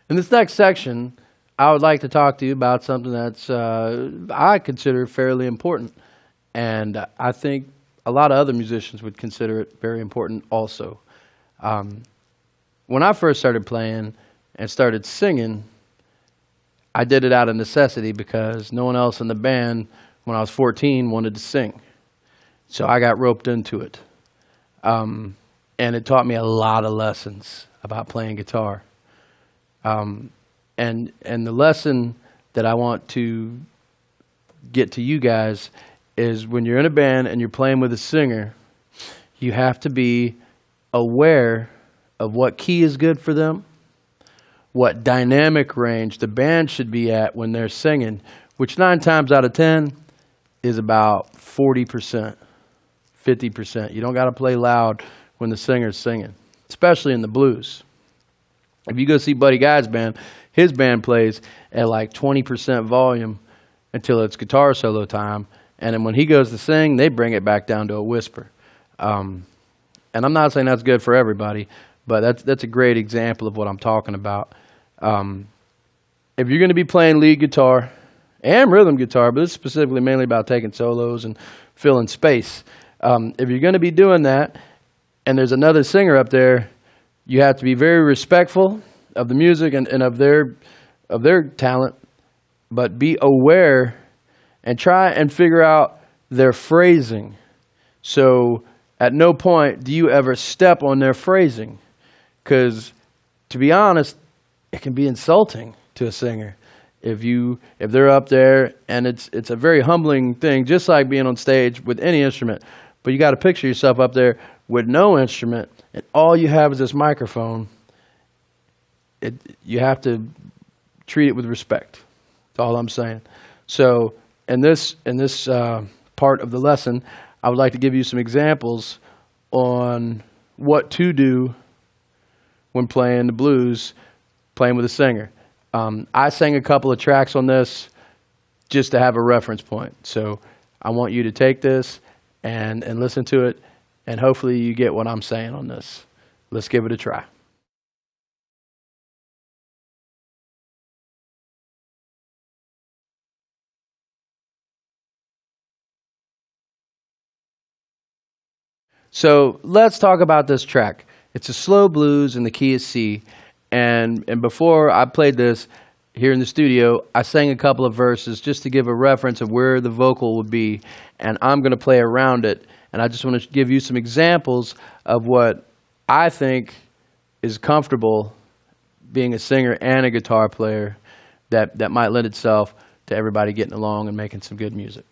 In this next section, I would like to talk to you about something that's I consider fairly important, and I think a lot of other musicians would consider it very important also. When I first started playing and started singing, I did it out of necessity because no one else in the band when I was 14 wanted to sing. So I got roped into it. And it taught me a lot of lessons about playing guitar. And the lesson that I want to get to you guys is when you're in a band and you're playing with a singer, you have to be aware of what key is good for them, what dynamic range the band should be at when they're singing, which 9 times out of 10 is about 40%, 50%. You don't got to play loud when the singer's singing, especially in the blues. If you go see Buddy Guy's band, his band plays at like 20% volume until it's guitar solo time. And then when he goes to sing, they bring it back down to a whisper. And I'm not saying that's good for everybody, but that's a great example of what I'm talking about. If you're going to be playing lead guitar and rhythm guitar, but this is specifically mainly about taking solos and filling space. If you're going to be doing that and there's another singer up there, you have to be very respectful of the music and of their talent, but be aware and try and figure out their phrasing. So at no point do you ever step on their phrasing, because to be honest, it can be insulting to a singer if they're up there, and it's a very humbling thing, just like being on stage with any instrument. But you got to picture yourself up there with no instrument, and all you have is this microphone. You have to treat it with respect. That's all I'm saying. So in this part of the lesson, I would like to give you some examples on what to do when playing the blues, playing with a singer. I sang a couple of tracks on this just to have a reference point. So I want you to take this and listen to it, and hopefully you get what I'm saying on this. Let's give it a try. So let's talk about this track. It's a slow blues in the key of C. And before I played this here in the studio, I sang a couple of verses just to give a reference of where the vocal would be. And I'm going to play around it. And I just want to give you some examples of what I think is comfortable being a singer and a guitar player that might lend itself to everybody getting along and making some good music.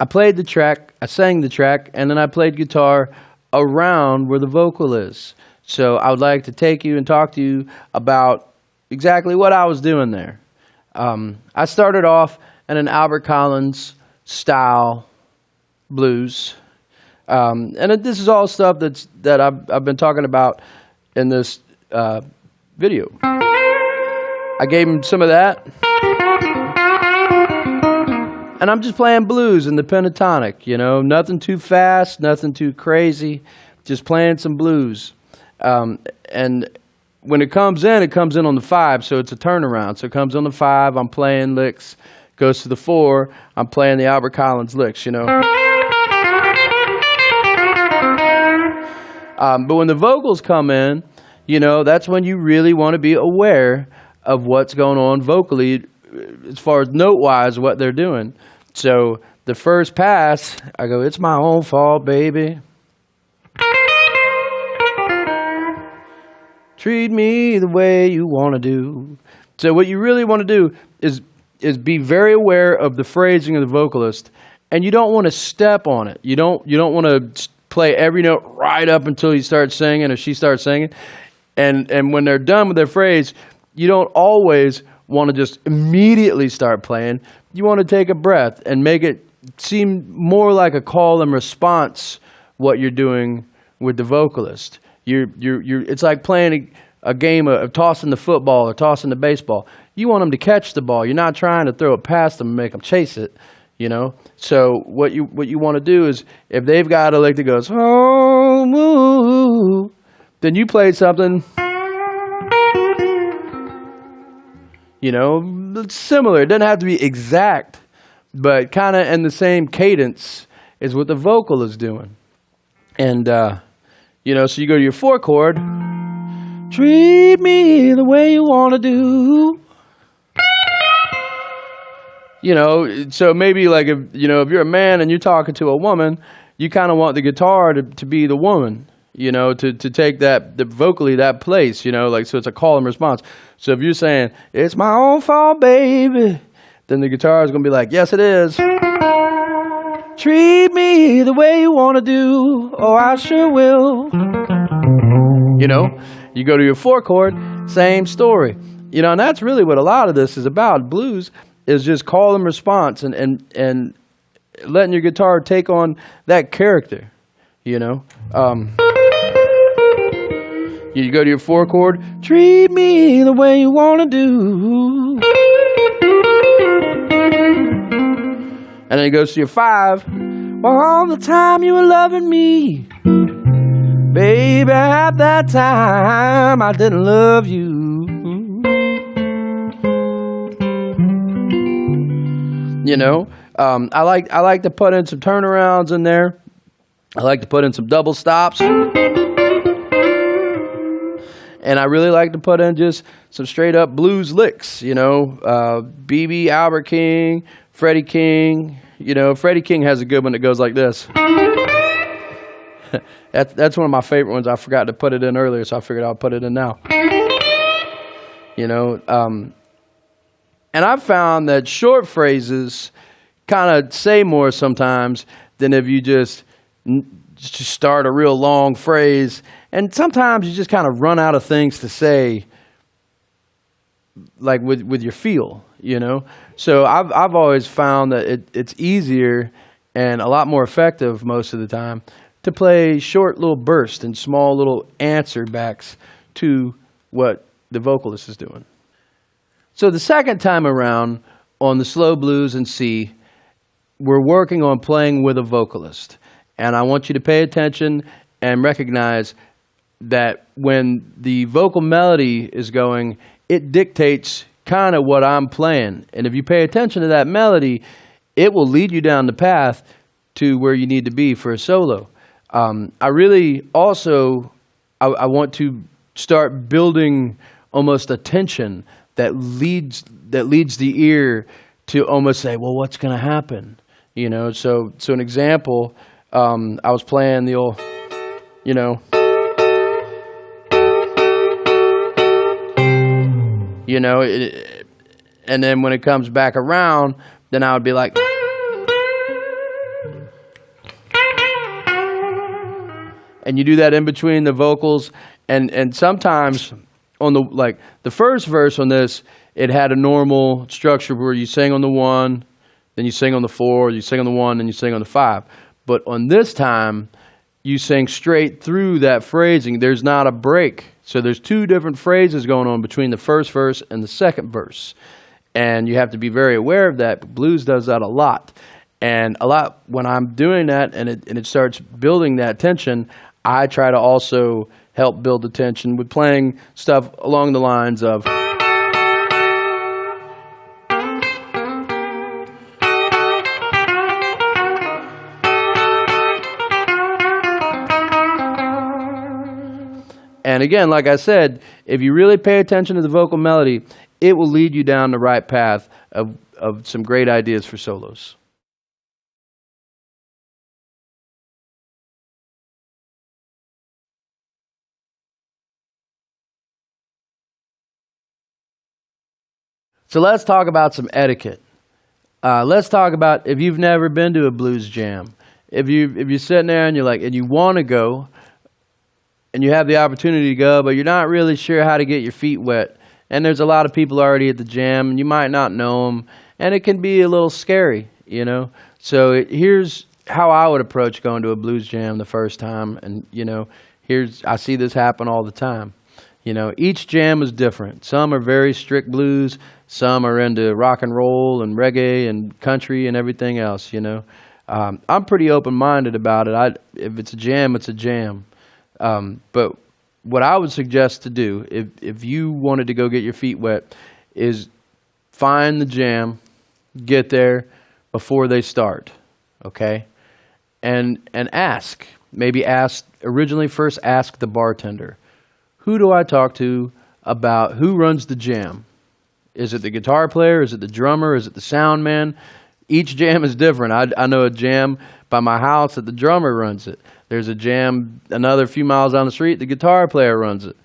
I played the track, I sang the track, and then I played guitar around where the vocal is. So I would like to take you and talk to you about exactly what I was doing there. I started off in an Albert Collins style blues. This is all stuff that I've been talking about in this video. I gave him some of that. And I'm just playing blues in the pentatonic, you know, nothing too fast, nothing too crazy, just playing some blues. And when it comes in on the 5, so it's a turnaround. So it comes on the 5, I'm playing licks, goes to the 4, I'm playing the Albert Collins licks, you know. But when the vocals come in, you know, that's when you really want to be aware of what's going on vocally as far as note-wise what they're doing. So the first pass, I go, it's my own fault, baby. Treat me the way you want to do. So what you really want to do is be very aware of the phrasing of the vocalist, and you don't want to step on it. You don't want to play every note right up until he starts singing or she starts singing. And when they're done with their phrase, you don't always want to just immediately start playing. You want to take a breath and make it seem more like a call and response what you're doing with the vocalist. It's like playing a game of tossing the football or tossing the baseball. You want them to catch the ball. You're not trying to throw it past them and make them chase it, you know. So what you want to do is, if they've got a lick that goes, oh, moo, then you play something, you know, similar. It doesn't have to be exact, but kind of in the same cadence is what the vocal is doing. And, you know, so you go to your 4 chord, treat me the way you want to do. You know, so maybe like if you're a man and you're talking to a woman, you kind of want the guitar to be the woman, you know, to take vocally that place, you know, like, so it's a call and response. So if you're saying, it's my own fault, baby, then the guitar is going to be like, yes, it is. Treat me the way you want to do. Oh, I sure will. You know, you go to your 4 chord, same story. You know, and that's really what a lot of this is about. Blues is just call and response and letting your guitar take on that character, you know. You go to your 4 chord, treat me the way you want to do. And then it goes to your 5. Well, all the time you were loving me, baby, at that time I didn't love you. You know, I like to put in some turnarounds in there. I like to put in some double stops. And I really like to put in just some straight up blues licks, you know, B.B., Albert King, Freddie King. You know, Freddie King has a good one that goes like this. That's one of my favorite ones. I forgot to put it in earlier, so I figured I'll put it in now. You know, and I've found that short phrases kind of say more sometimes than if you just start a real long phrase. And sometimes you just kind of run out of things to say, like with your feel, you know. So I've always found that it's easier and a lot more effective most of the time to play short little bursts and small little answer backs to what the vocalist is doing. So the second time around on the slow blues in C, we're working on playing with a vocalist. And I want you to pay attention and recognize that when the vocal melody is going, it dictates kind of what I'm playing. And if you pay attention to that melody, it will lead you down the path to where you need to be for a solo. I really also, I want to start building almost a tension that leads the ear to almost say, well, what's going to happen? You know, so an example, I was playing the old, you know, and then when it comes back around, then I would be like, and you do that in between the vocals, and sometimes on the first verse on this, it had a normal structure where you sing on the 1, then you sing on the 4, you sing on the 1, then you sing on the 5. But on this time, you sing straight through that phrasing. There's not a break. So there's 2 different phrases going on between the first verse and the second verse. And you have to be very aware of that. Blues does that a lot. And a lot when I'm doing that and it starts building that tension, I try to also help build the tension with playing stuff along the lines of. And again, like I said, if you really pay attention to the vocal melody, it will lead you down the right path of some great ideas for solos. So let's talk about some etiquette. Let's talk about if you've never been to a blues jam. If you're sitting there and you want to go, and you have the opportunity to go, but you're not really sure how to get your feet wet, and there's a lot of people already at the jam, and you might not know them, and it can be a little scary, you know. So here's how I would approach going to a blues jam the first time, and I see this happen all the time. Each jam is different. Some are very strict blues, some are into rock and roll and reggae and country and everything else. I'm pretty open-minded about it. If it's a jam, it's a jam. But what I would suggest to do, if you wanted to go get your feet wet, is find the jam, get there before they start, okay? And ask. Maybe first ask the bartender. Who do I talk to about who runs the jam? Is it the guitar player? Is it the drummer? Is it the sound man? Each jam is different. I know a jam by my house that the drummer runs it. There's a jam another few miles down the street, the guitar player runs it.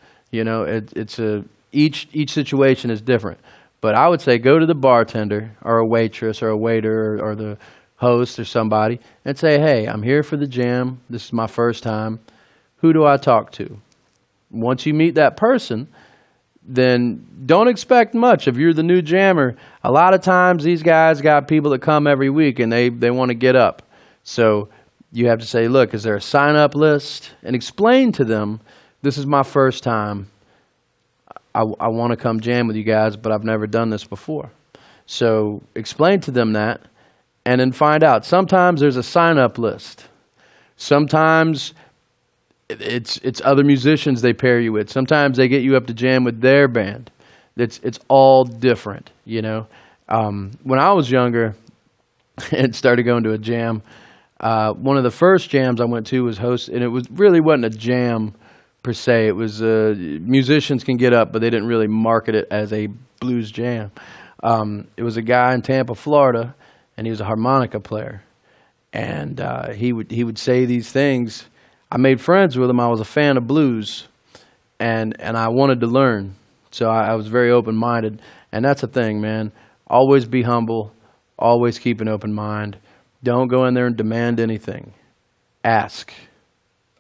Each situation is different. But I would say go to the bartender or a waitress or a waiter or the host or somebody and say, hey, I'm here for the jam. This is my first time. Who do I talk to? Once you meet that person, then don't expect much. If you're the new jammer, a lot of times these guys got people that come every week and they want to get up. So you have to say, look, is there a sign-up list? And explain to them, this is my first time. I want to come jam with you guys, but I've never done this before. So explain to them that and then find out. Sometimes there's a sign-up list. Sometimes it's other musicians they pair you with. Sometimes they get you up to jam with their band. It's all different, When I was younger and started going to a jam, one of the first jams I went to was and it wasn't a jam per se. It was musicians can get up, but they didn't really market it as a blues jam. It was a guy in Tampa, Florida, and he was a harmonica player, and he would say these things. I made friends with him. I was a fan of blues, and I wanted to learn, so I was very open-minded. And that's the thing, man. Always be humble. Always keep an open mind. Don't go in there and demand anything. Ask.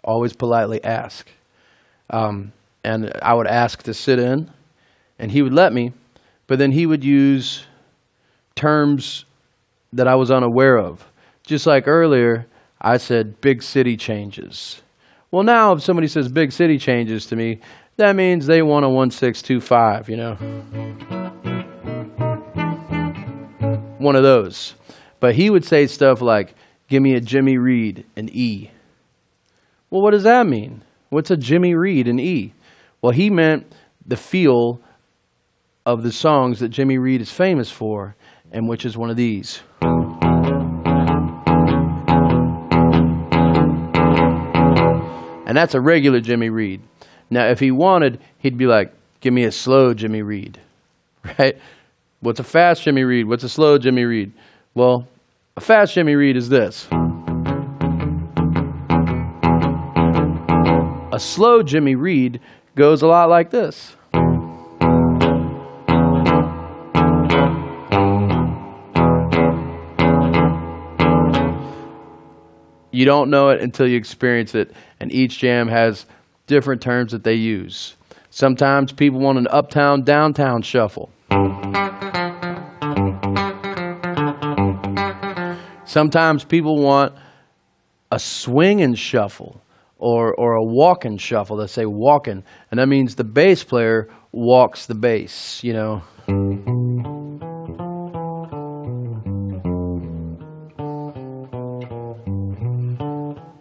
Always politely ask. And I would ask to sit in, and he would let me, but then he would use terms that I was unaware of. Just like earlier, I said big city changes. Well, now if somebody says big city changes to me, that means they want a 1625, One of those. But he would say stuff like, give me a Jimmy Reed in E. Well, what does that mean? What's a Jimmy Reed in E? Well, he meant the feel of the songs that Jimmy Reed is famous for, and which is one of these. And that's a regular Jimmy Reed. Now, if he wanted, he'd be like, give me a slow Jimmy Reed, right? What's a fast Jimmy Reed? What's a slow Jimmy Reed? Well, a fast Jimmy Reed is this. A slow Jimmy Reed goes a lot like this. You don't know it until you experience it, and each jam has different terms that they use. Sometimes people want an uptown, downtown shuffle. Sometimes people want a swinging shuffle or a walking shuffle. They say walking, and that means the bass player walks the bass, you know.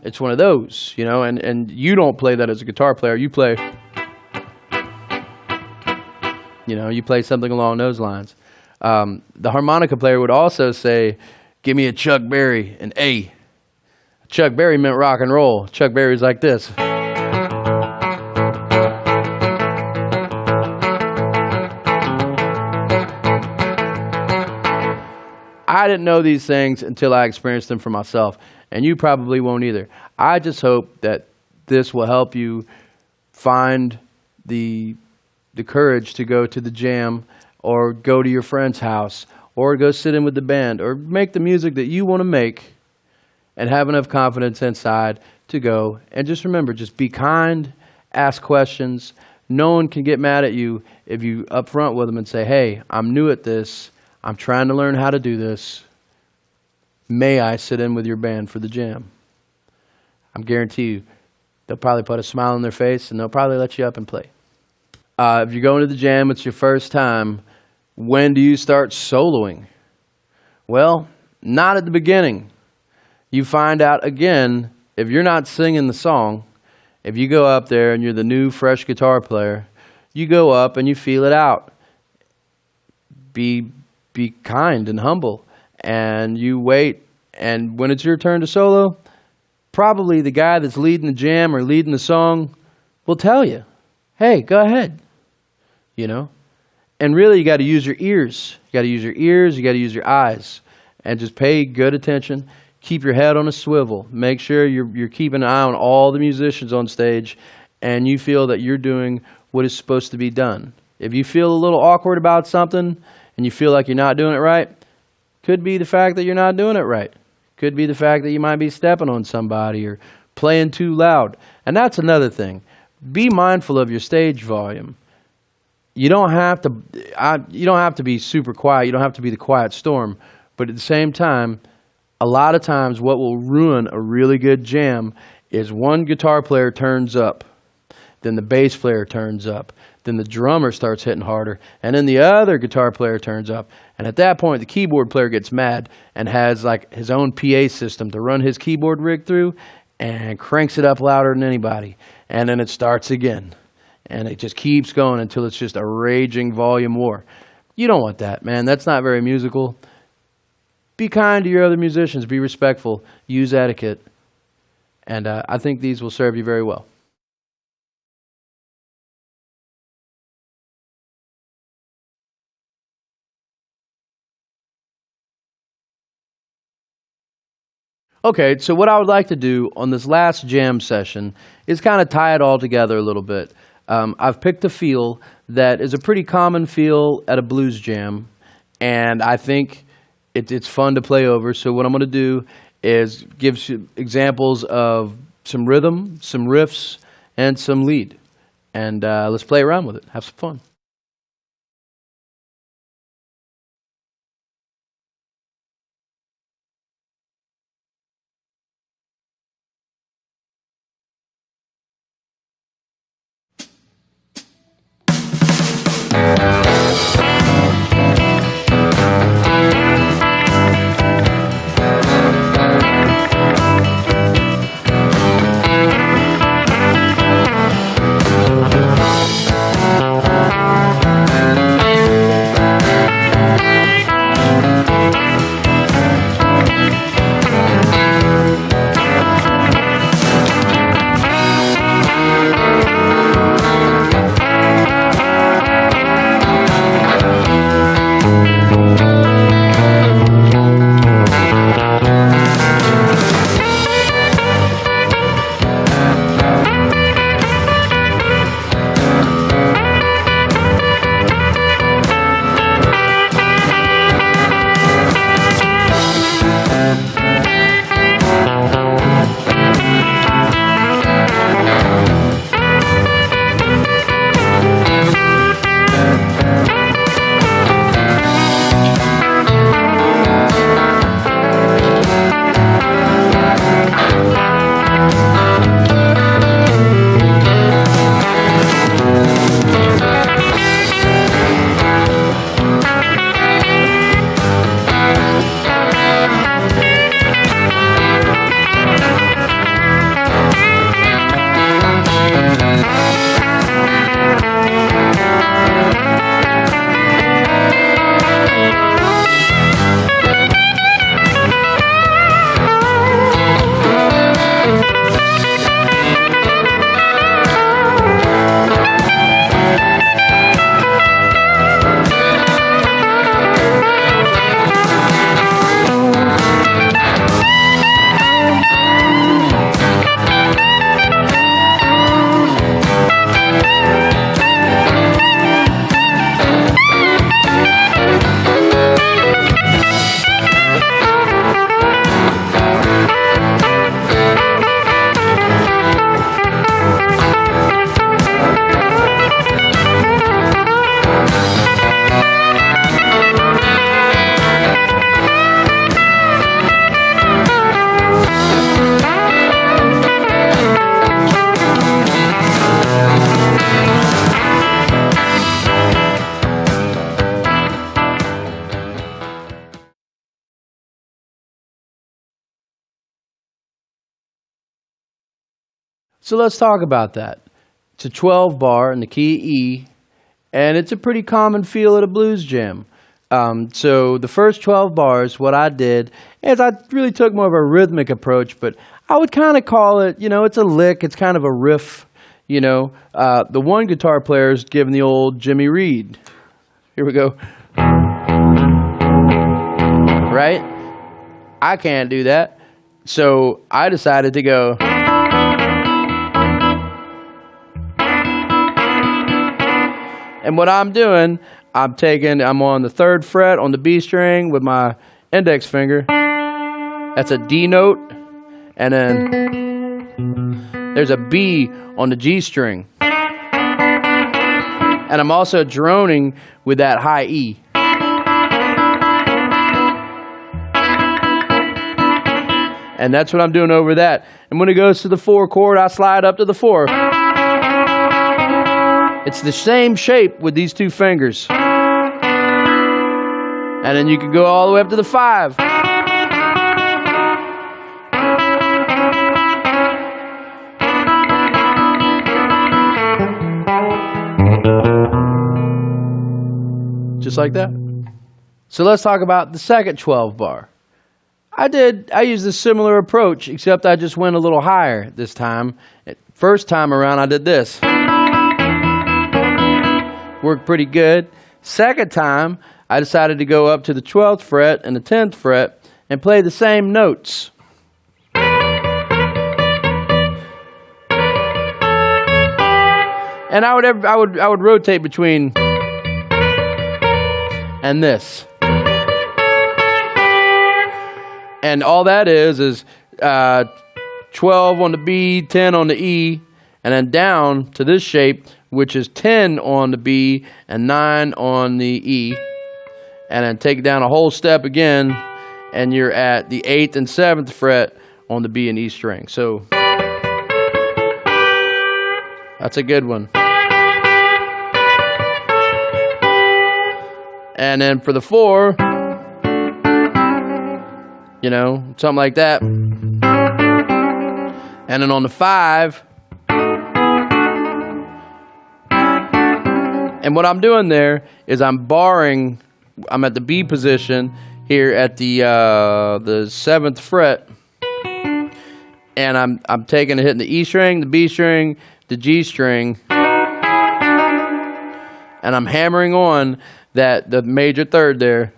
It's one of those, you know, and you don't play that as a guitar player. You play, you know, you play something along those lines. The harmonica player would also say, give me a Chuck Berry, an A. Chuck Berry meant rock and roll. Chuck Berry's like this. I didn't know these things until I experienced them for myself, and you probably won't either. I just hope that this will help you find the courage to go to the jam or go to your friend's house or go sit in with the band or make the music that you want to make and have enough confidence inside to go. And just remember, just be kind, ask questions. No one can get mad at you if you up front with them and say, hey, I'm new at this. I'm trying to learn how to do this. May I sit in with your band for the jam? I guarantee you, they'll probably put a smile on their face and they'll probably let you up and play. If you're going to the jam, it's your first time. When do you start soloing? Well, not at the beginning. You find out again, if you're not singing the song, if you go up there and you're the new, fresh guitar player, you go up and you feel it out. Be kind and humble, and you wait, and when it's your turn to solo, probably the guy that's leading the jam or leading the song will tell you, hey, go ahead, you know? And really, you got to use your ears. You got to use your ears, you got to use your eyes, and just pay good attention. Keep your head on a swivel. Make sure you're keeping an eye on all the musicians on stage, and you feel that you're doing what is supposed to be done. If you feel a little awkward about something, and you feel like you're not doing it right, could be the fact that you're not doing it right. Could be the fact that you might be stepping on somebody or playing too loud. And that's another thing. Be mindful of your stage volume. You don't have to be super quiet. You don't have to be the quiet storm. But at the same time, a lot of times what will ruin a really good jam is one guitar player turns up, then the bass player turns up, then the drummer starts hitting harder, and then the other guitar player turns up. And at that point, the keyboard player gets mad and has like his own PA system to run his keyboard rig through and cranks it up louder than anybody. And then it starts again. And it just keeps going until it's just a raging volume war. You don't want that, man. That's not very musical. Be kind to your other musicians. Be respectful. Use etiquette. And I think these will serve you very well. Okay, so what I would like to do on this last jam session is kind of tie it all together a little bit. I've picked a feel that is a pretty common feel at a blues jam, and I think it's fun to play over. So what I'm going to do is give you examples of some rhythm, some riffs, and some lead. And let's play around with it. Have some fun. So let's talk about that. It's a 12 bar in the key of E, and it's a pretty common feel at a blues jam. So the first 12 bars, what I did is I really took more of a rhythmic approach, but I would kind of call it, it's a lick, it's kind of a riff, The one guitar player is giving the old Jimmy Reed. Here we go. Right? I can't do that. So I decided to go. And what I'm doing, I'm on the 3rd fret on the B string with my index finger. That's a D note. And then there's a B on the G string. And I'm also droning with that high E. And that's what I'm doing over that. And when it goes to the 4 chord, I slide up to the 4. It's the same shape with these 2 fingers. And then you can go all the way up to the 5. Just like that. So let's talk about the second 12 bar. I used a similar approach, except I just went a little higher this time. First time around, I did this. Worked pretty good. Second time, I decided to go up to the 12th fret and the 10th fret and play the same notes. And I would rotate between and this. And all that is 12 on the B, 10 on the E, and then down to this shape, which is 10 on the B and 9 on the E. And then take it down a whole step again, and you're at the 8th and 7th fret on the B and E string. So that's a good one. And then for the 4, something like that. And then on the 5, and what I'm doing there is I'm barring. I'm at the B position here at the 7th fret, and I'm taking a hit in the E string, the B string, the G string, and I'm hammering on the major 3rd there.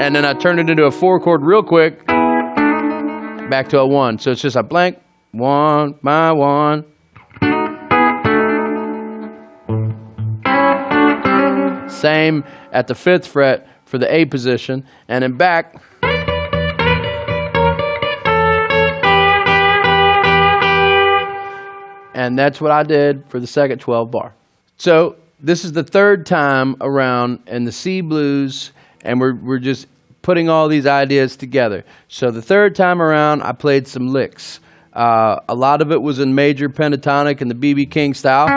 And then I turn it into a 4 chord real quick, back to a 1. So it's just a blank 1 by 1. Same at the 5th fret for the A position, and then back. And that's what I did for the second 12 bar. So this is the 3rd time around in the C blues, and we're just putting all these ideas together. So the 3rd time around, I played some licks. A lot of it was in major pentatonic in the B.B. King style.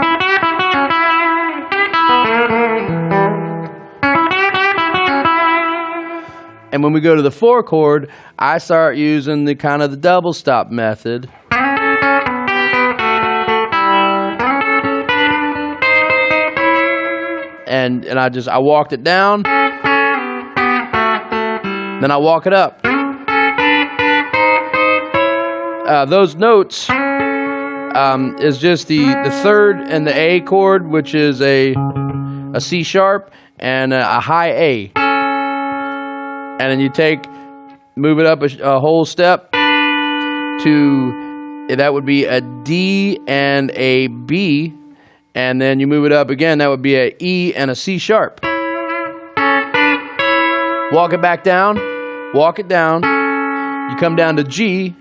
And when we go to the 4 chord, I start using the kind of the double stop method. And I walked it down, then I walk it up. Those notes is just the 3rd and the A chord, which is a C sharp and a high A. And then you move it up a whole step to, that would be a D and a B. And then you move it up again, that would be a E and a C sharp. Walk it back down, walk it down. You come down to G.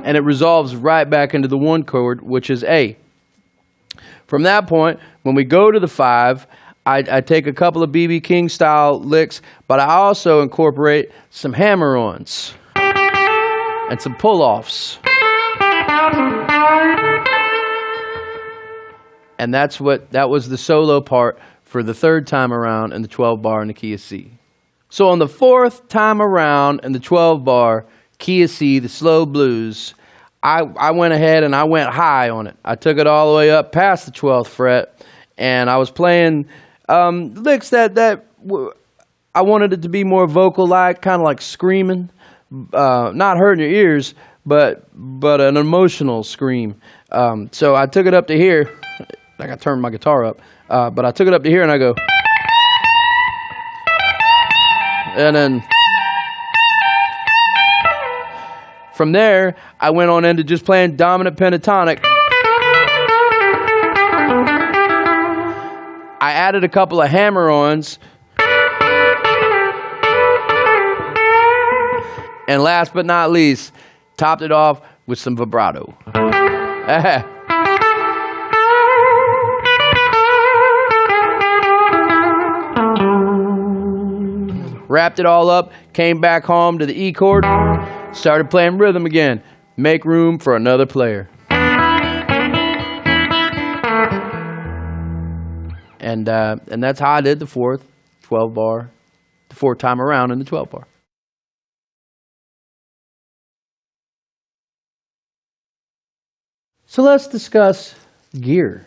And it resolves right back into the 1 chord, which is A. From that point, when we go to the 5, I take a couple of B.B. King style licks, but I also incorporate some hammer-ons and some pull-offs. And that was the solo part for the 3rd time around in the 12 bar in the key of C. So on the fourth time around in the 12 bar, key of C, the slow blues, I went ahead and I went high on it. I took it all the way up past the 12th fret, and I was playing licks that I wanted it to be more vocal-like, kind of like screaming, not hurting your ears, but an emotional scream. So I took it up to here. Like I turned my guitar up, but I took it up to here and I go, and then from there I went on into just playing dominant pentatonic. I added a couple of hammer-ons, and last but not least, topped it off with some vibrato. Wrapped it all up, came back home to the E chord, started playing rhythm again. Make room for another player. And that's how I did the fourth 12 bar, the fourth time around in the 12 bar. So let's discuss gear.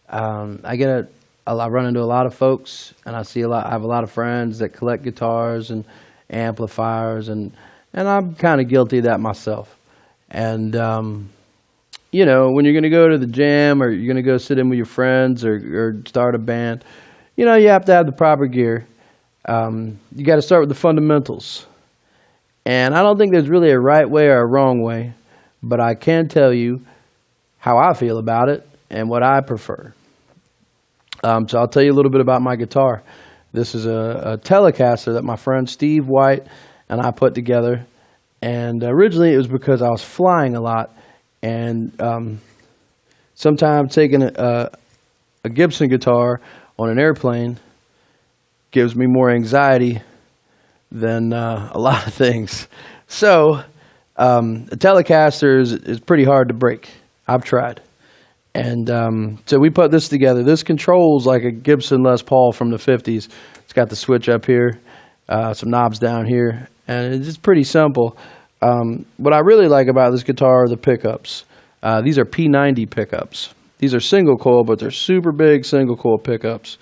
I run into a lot of folks, and I have a lot of friends that collect guitars and amplifiers, and I'm kind of guilty of that myself. And you know, when you're going to go to the gym or you're going to go sit in with your friends or start a band, you know, you have to have the proper gear. You got to start with the fundamentals. And I don't think there's really a right way or a wrong way, but I can tell you how I feel about it and what I prefer. So I'll tell you a little bit about my guitar. This is a Telecaster that my friend Steve White and I put together. And originally it was because I was flying a lot. And sometimes taking a Gibson guitar on an airplane gives me more anxiety than a lot of things. So a Telecaster is pretty hard to break. I've tried. And so we put this together. This controls like a Gibson Les Paul from the 50s. It's got the switch up here, some knobs down here, and it's just pretty simple. What I really like about this guitar are the pickups. These are P90 pickups. These are single coil, but they're super big single coil pickups,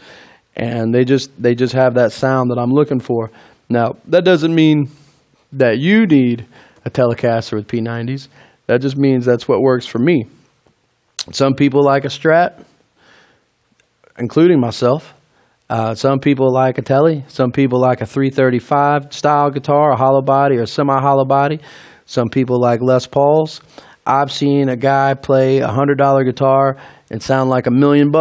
and they just have that sound that I'm looking for. Now, that doesn't mean that you need a Telecaster with P90s. That just means that's what works for me. Some people like a Strat, including myself. Some people like a Tele. Some people like a 335 style guitar, a hollow body or a semi-hollow body. Some people like Les Pauls. I've seen a guy play a $100 guitar and sound like $1 million.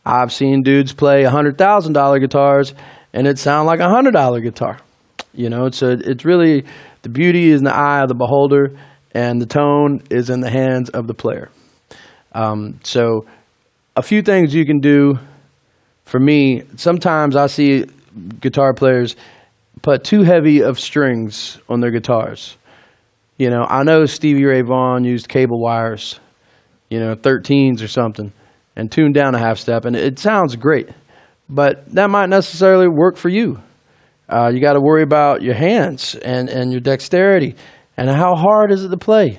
I've seen dudes play $100,000 guitars and it sound like a $100 guitar. You know, it's really, the beauty is in the eye of the beholder, and the tone is in the hands of the player. So a few things you can do. For me, sometimes I see guitar players put too heavy of strings on their guitars. You know, I know Stevie Ray Vaughan used cable wires, 13s or something, and tuned down a half step, and it sounds great. But that might necessarily work for you. You got to worry about your hands and your dexterity. And how hard is it to play?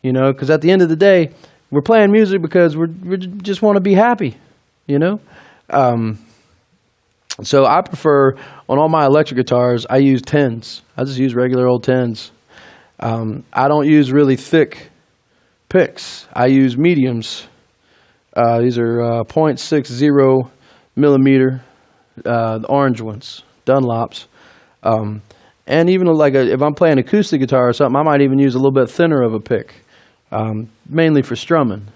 Because at the end of the day, we're playing music because we just want to be happy, So I prefer, on all my electric guitars, I use 10s. I just use regular old 10s. I don't use really thick picks. I use mediums. These are 0.60 millimeter, the orange ones, Dunlops. And even like if I'm playing acoustic guitar or something, I might even use a little bit thinner of a pick, mainly for strumming.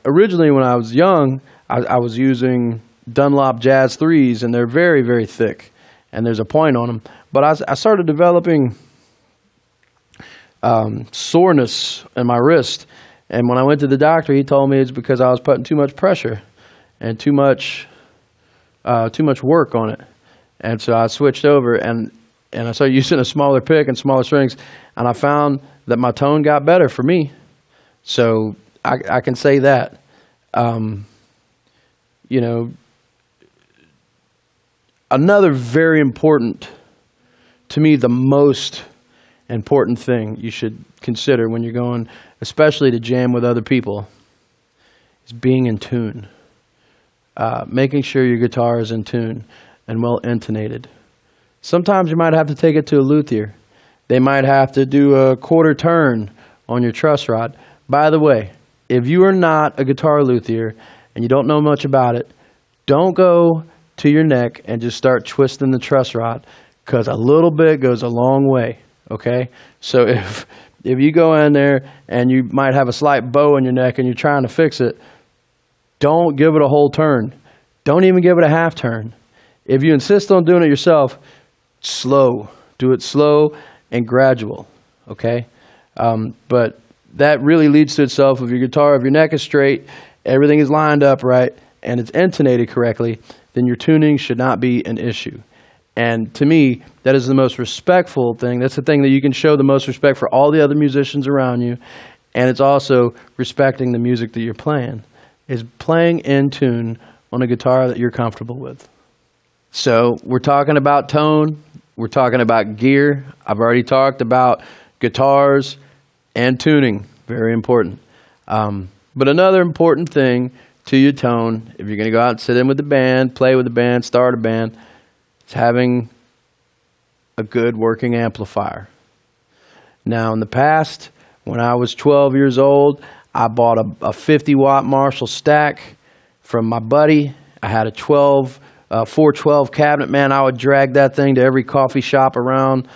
Originally when I was young, I was using Dunlop Jazz 3s, and they're very, very thick, and there's a point on them. But I started developing soreness in my wrist, and when I went to the doctor, he told me it's because I was putting too much pressure and too much work on it. And so I switched over, and I started using a smaller pick and smaller strings, and I found that my tone got better for me. So I can say that. Another very important, to me, the most important thing you should consider when you're going, especially to jam with other people, is being in tune. Making sure your guitar is in tune and well intonated. Sometimes you might have to take it to a luthier. They might have to do a quarter turn on your truss rod. By the way, if you are not a guitar luthier and you don't know much about it, don't go to your neck and just start twisting the truss rod, because a little bit goes a long way, okay? So if you go in there and you might have a slight bow in your neck and you're trying to fix it, don't give it a whole turn. Don't even give it a half turn. If you insist on doing it yourself, slow. Do it slow and gradual, okay? But that really leads to itself. If your guitar, if your neck is straight, everything is lined up right, and it's intonated correctly, then your tuning should not be an issue. And to me, that is the most respectful thing. That's the thing that you can show the most respect for all the other musicians around you. And it's also respecting the music that you're playing, is playing in tune on a guitar that you're comfortable with. So we're talking about tone. We're talking about gear. I've already talked about guitars and tuning. Very important. But another important thing to your tone, if you're going to go out and sit in with the band, play with the band, start a band, is having a good working amplifier. Now, in the past, when I was 12 years old, I bought a 50-watt Marshall stack from my buddy. I had a 412 cabinet. Man, I would drag that thing to every coffee shop around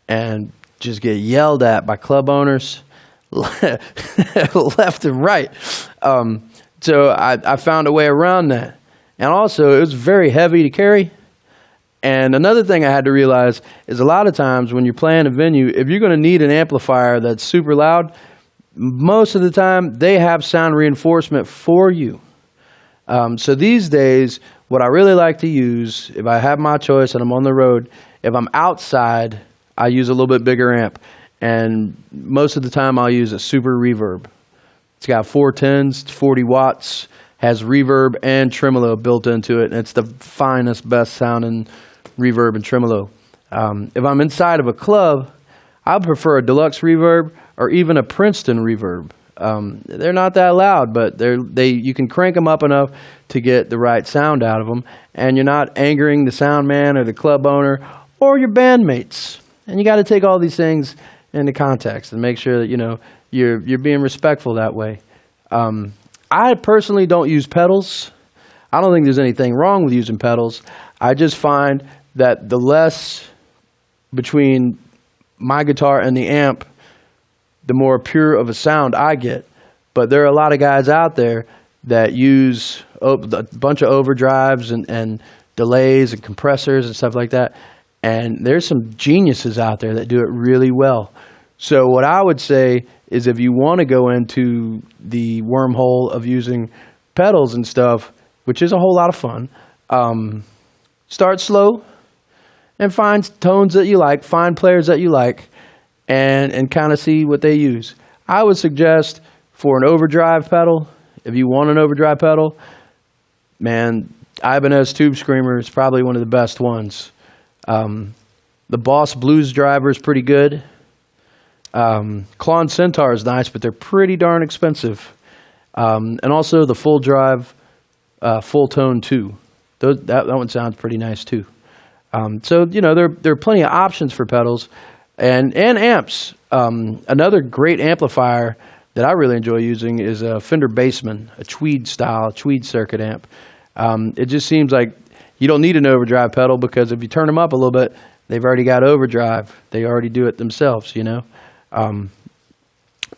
and just get yelled at by club owners left and right. So I found a way around that. And also, it was very heavy to carry. And another thing I had to realize is a lot of times when you're playing a venue, if you're going to need an amplifier that's super loud, most of the time they have sound reinforcement for you. So these days, what I really like to use, if I have my choice and I'm on the road, if I'm outside, I use a little bit bigger amp. And most of the time I'll use a super reverb. It's got 410s, 40 watts, has reverb and tremolo built into it. And it's the finest, best sounding reverb and tremolo. If I'm inside of a club, I prefer a deluxe reverb or even a Princeton reverb. They're not that loud, but you can crank them up enough to get the right sound out of them, and you're not angering the sound man or the club owner or your bandmates. And you got to take all these things into context and make sure that you're being respectful that way. I personally don't use pedals. I don't think there's anything wrong with using pedals. I just find that the less between my guitar and the amp, the more pure of a sound I get. But there are a lot of guys out there that use a bunch of overdrives and delays and compressors and stuff like that. And there's some geniuses out there that do it really well. So what I would say is, if you want to go into the wormhole of using pedals and stuff, which is a whole lot of fun, start slow and find tones that you like, find players that you like, and kind of see what they use. I would suggest for an overdrive pedal, if you want an overdrive pedal, man, Ibanez Tube Screamer is probably one of the best ones. The Boss Blues driver is pretty good. Klon Centaur is nice, but they're pretty darn expensive. And also the Full Drive Full Tone 2. That one sounds pretty nice too. So there are plenty of options for pedals and amps. Another great amplifier that I really enjoy using is a Fender Bassman, a Tweed circuit amp. It just seems like you don't need an overdrive pedal, because if you turn them up a little bit, they've already got overdrive. They already do it themselves,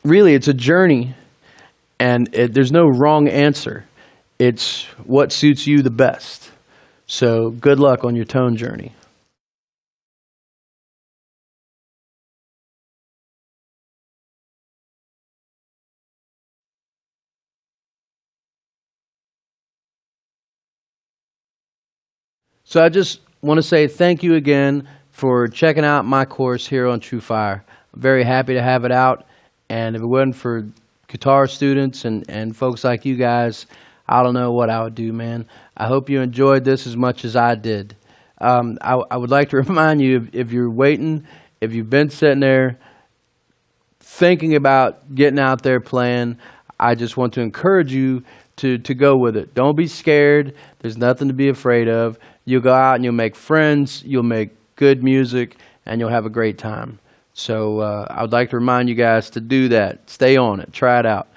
Really, it's a journey, and there's no wrong answer. It's what suits you the best. So good luck on your tone journey. So I just want to say thank you again for checking out my course here on TrueFire. I'm very happy to have it out, and if it wasn't for guitar students and folks like you guys, I don't know what I would do, man. I hope you enjoyed this as much as I did. I would like to remind you, if you're waiting, if you've been sitting there thinking about getting out there playing, I just want to encourage you to go with it. Don't be scared. There's nothing to be afraid of. You'll go out and you'll make friends, you'll make good music, and you'll have a great time. So I would like to remind you guys to do that. Stay on it. Try it out.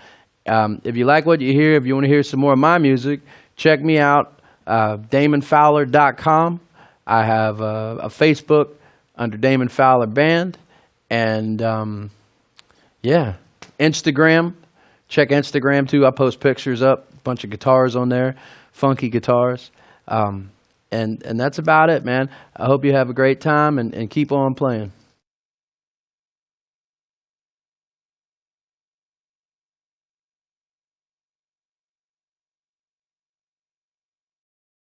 If you like what you hear, if you want to hear some more of my music, check me out, DamonFowler.com. I have a Facebook under Damon Fowler Band. And, yeah, Instagram. Check Instagram, too. I post pictures up, a bunch of guitars on there, funky guitars. And that's about it, man. I hope you have a great time and keep on playing.